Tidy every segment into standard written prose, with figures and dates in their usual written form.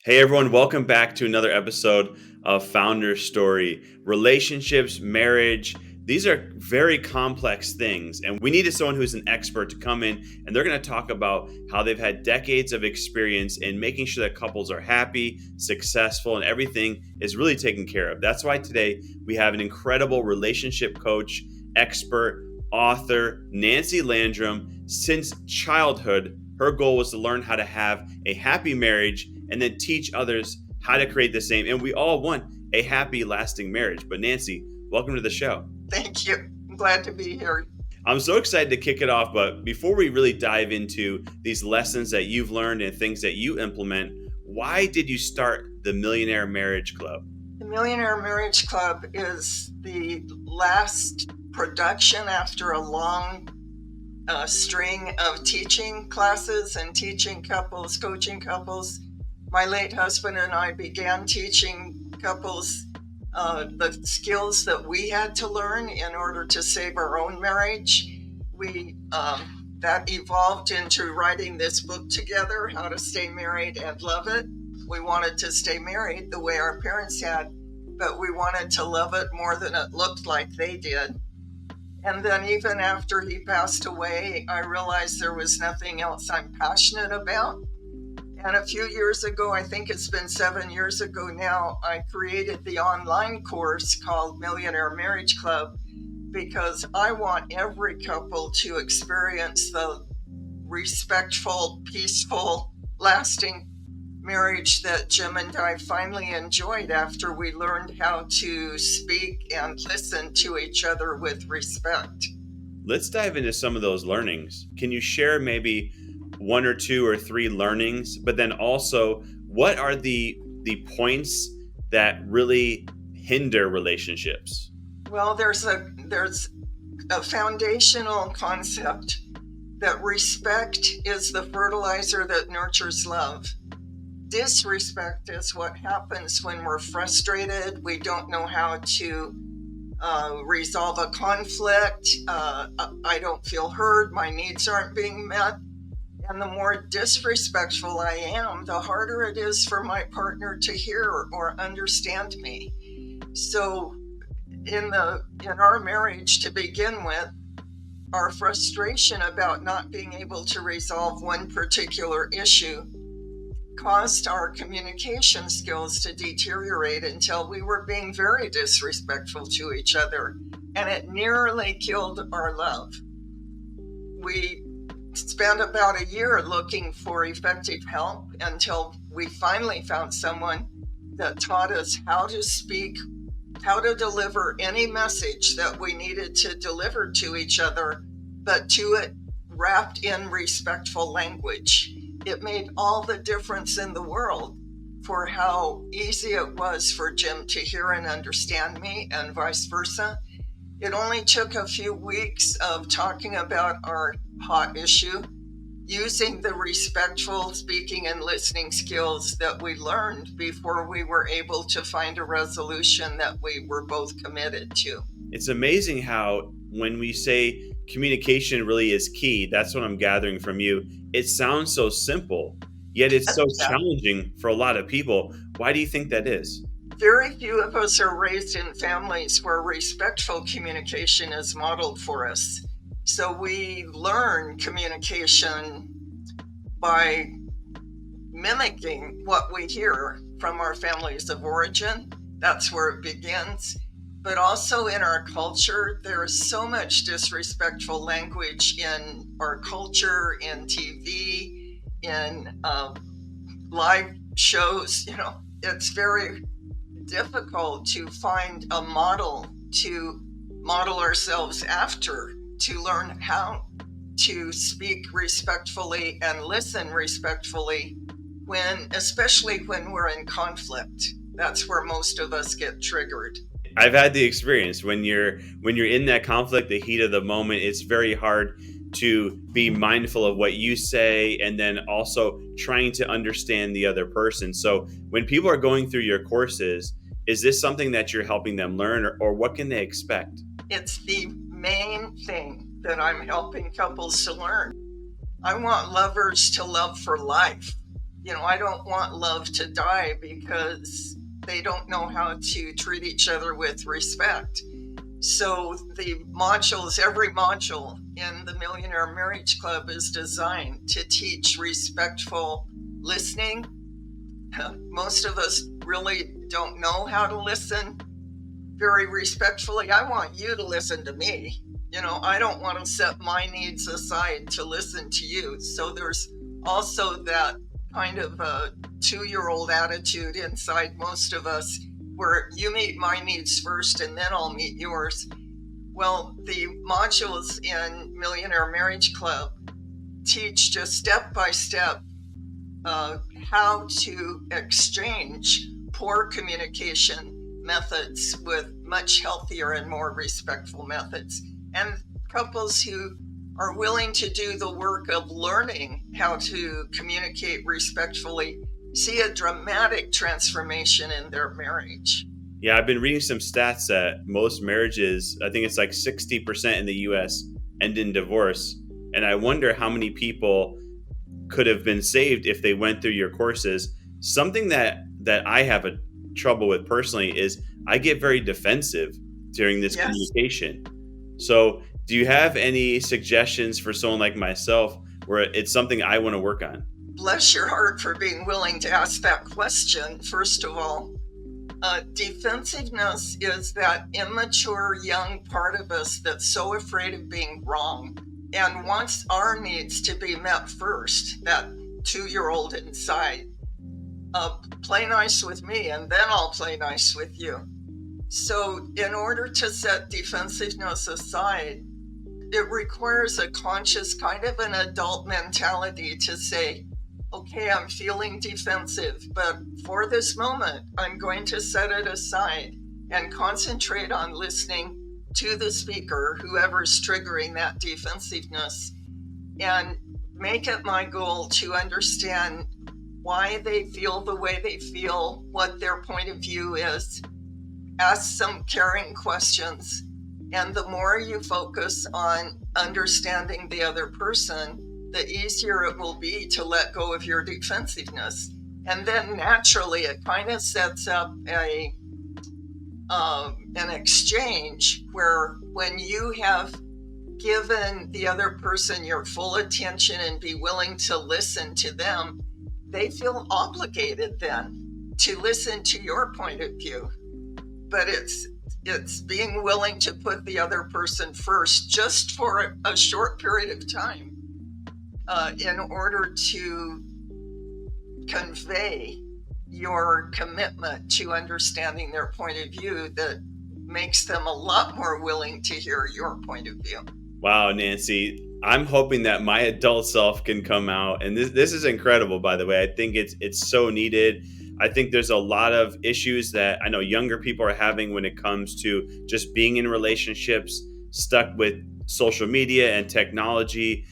Hey everyone, welcome back to another episode of Founder Story. Relationships, marriage, these are very complex things, and we needed someone who's an expert to come in and they're going to talk about how they've had decades of experience in making sure that couples are happy, successful, and everything is really taken care of. That's why today we have an incredible relationship coach, expert, author, Nancy Landrum. Since childhood, her goal was to learn how to have a happy marriage and then teach others how to create the same. And we all want a happy, lasting marriage. But Nancy, welcome to the show. Thank you. I'm glad to be here. I'm so excited to kick it off. But before we really dive into these lessons that you've learned and things that you implement, why did you start the Millionaire Marriage Club? The Millionaire Marriage Club is the last production after a long string of teaching classes and teaching couples, coaching couples. My late husband and I began teaching couples the skills that we had to learn in order to save our own marriage. That evolved into writing this book together, How to Stay Married and Love It. We wanted to stay married the way our parents had, but we wanted to love it more than it looked like they did. And then even after he passed away, I realized there was nothing else I'm passionate about. And a few years ago, I think it's been 7 years ago now, I created the online course called Millionaire Marriage Club because I want every couple to experience the respectful, peaceful, lasting marriage that Jim and I finally enjoyed after we learned how to speak and listen to each other with respect. Let's dive into some of those learnings. Can you share maybe one or two or three learnings, but then also what are the points that really hinder relationships? Well, there's a foundational concept that respect is the fertilizer that nurtures love. Disrespect is what happens when we're frustrated, we don't know how to resolve a conflict, I don't feel heard, my needs aren't being met. And the more disrespectful I am, the harder it is for my partner to hear or understand me. So in our marriage to begin with, our frustration about not being able to resolve one particular issue caused our communication skills to deteriorate until we were being very disrespectful to each other, and it nearly killed our love. We spent about a year looking for effective help until we finally found someone that taught us how to speak, how to deliver any message that we needed to deliver to each other, but to it wrapped in respectful language. It made all the difference in the world for how easy it was for Jim to hear and understand me, and vice versa. It only took a few weeks of talking about our hot issue, using the respectful speaking and listening skills that we learned before we were able to find a resolution that we were both committed to. It's amazing how when we say communication really is key, that's what I'm gathering from you. It sounds so simple, yet it's so challenging for a lot of people. Why do you think that is? Very few of us are raised in families where respectful communication is modeled for us. So we learn communication by mimicking what we hear from our families of origin. That's where it begins. But also in our culture, there is so much disrespectful language in our culture, in TV, in live shows. It's very difficult to find a model to model ourselves after, to learn how to speak respectfully and listen respectfully especially when we're in conflict. That's where most of us get triggered. I've had the experience when you're in that conflict, the heat of the moment, it's very hard to be mindful of what you say and then also trying to understand the other person. So when people are going through your courses, is this something that you're helping them learn, or what can they expect? It's the main thing that I'm helping couples to learn. I want lovers to love for life. I don't want love to die because they don't know how to treat each other with respect. So every module in the Millionaire Marriage Club is designed to teach respectful listening. Most of us really don't know how to listen very respectfully. I want you to listen to me. I don't want to set my needs aside to listen to you. So there's also that kind of a 2-year-old attitude inside most of us where you meet my needs first and then I'll meet yours. Well, the modules in Millionaire Marriage Club teach just step by step how to exchange poor communication methods with much healthier and more respectful methods. And couples who are willing to do the work of learning how to communicate respectfully see a dramatic transformation in their marriage. Yeah, I've been reading some stats that most marriages, I think it's like 60% in the US, end in divorce. And I wonder how many people could have been saved if they went through your courses. Something that I have a trouble with personally is I get very defensive during this communication. So do you have any suggestions for someone like myself where it's something I want to work on? Bless your heart for being willing to ask that question, first of all. Defensiveness is that immature young part of us that's so afraid of being wrong and wants our needs to be met first, that 2-year-old inside. Play nice with me and then I'll play nice with you. So in order to set defensiveness aside, it requires a conscious kind of an adult mentality to say, okay, I'm feeling defensive, but for this moment, I'm going to set it aside and concentrate on listening to the speaker, whoever's triggering that defensiveness, and make it my goal to understand why they feel the way they feel, what their point of view is, ask some caring questions. And the more you focus on understanding the other person, the easier it will be to let go of your defensiveness. And then naturally, it kind of sets up an exchange where when you have given the other person your full attention and be willing to listen to them, they feel obligated then to listen to your point of view. But it's being willing to put the other person first just for a short period of time in order to convey your commitment to understanding their point of view that makes them a lot more willing to hear your point of view. Wow, Nancy, I'm hoping that my adult self can come out. And this is incredible, by the way. I think it's so needed. I think there's a lot of issues that I know younger people are having when it comes to just being in relationships, stuck with social media and technology.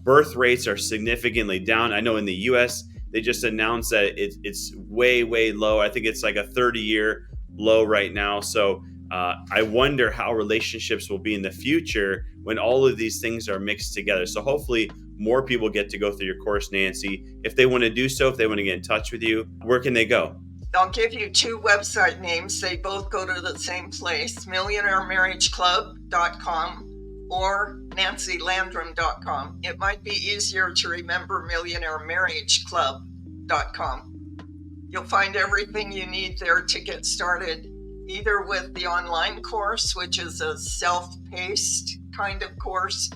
Birth rates are significantly down. I know in the US, they just announced that it's way, way low. I think it's like a 30-year low right now. So I wonder how relationships will be in the future when all of these things are mixed together. So hopefully more people get to go through your course, Nancy. If they want to do so, if they want to get in touch with you, where can they go? I'll give you 2 website names. They both go to the same place, millionairemarriageclub.com or nancylandrum.com. It might be easier to remember millionairemarriageclub.com. You'll find everything you need there to get started, either with the online course, which is a self-paced kind of course,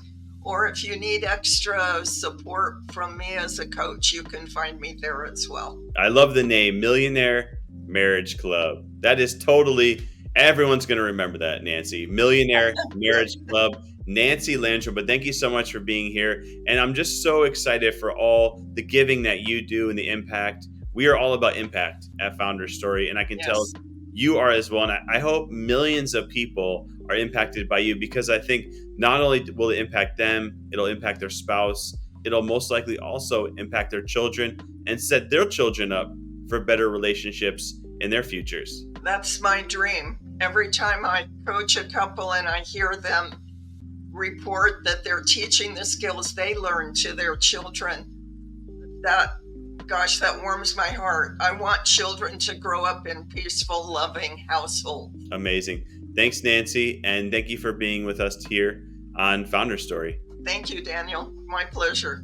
or if you need extra support from me as a coach, you can find me there as well. I love the name, Millionaire Marriage Club. That is totally, everyone's going to remember that, Nancy. Millionaire Marriage Club, Nancy Landrum. But thank you so much for being here. And I'm just so excited for all the giving that you do and the impact. We are all about impact at Founder Story, and I can tell you are as well. And I hope millions of people are impacted by you, because I think not only will it impact them, it'll impact their spouse. It'll most likely also impact their children and set their children up for better relationships in their futures. That's my dream. Every time I coach a couple and I hear them report that they're teaching the skills they learned to their children, that Gosh, that warms my heart. I want children to grow up in peaceful, loving households. Amazing. Thanks, Nancy. And thank you for being with us here on Founder Story. Thank you, Daniel. My pleasure.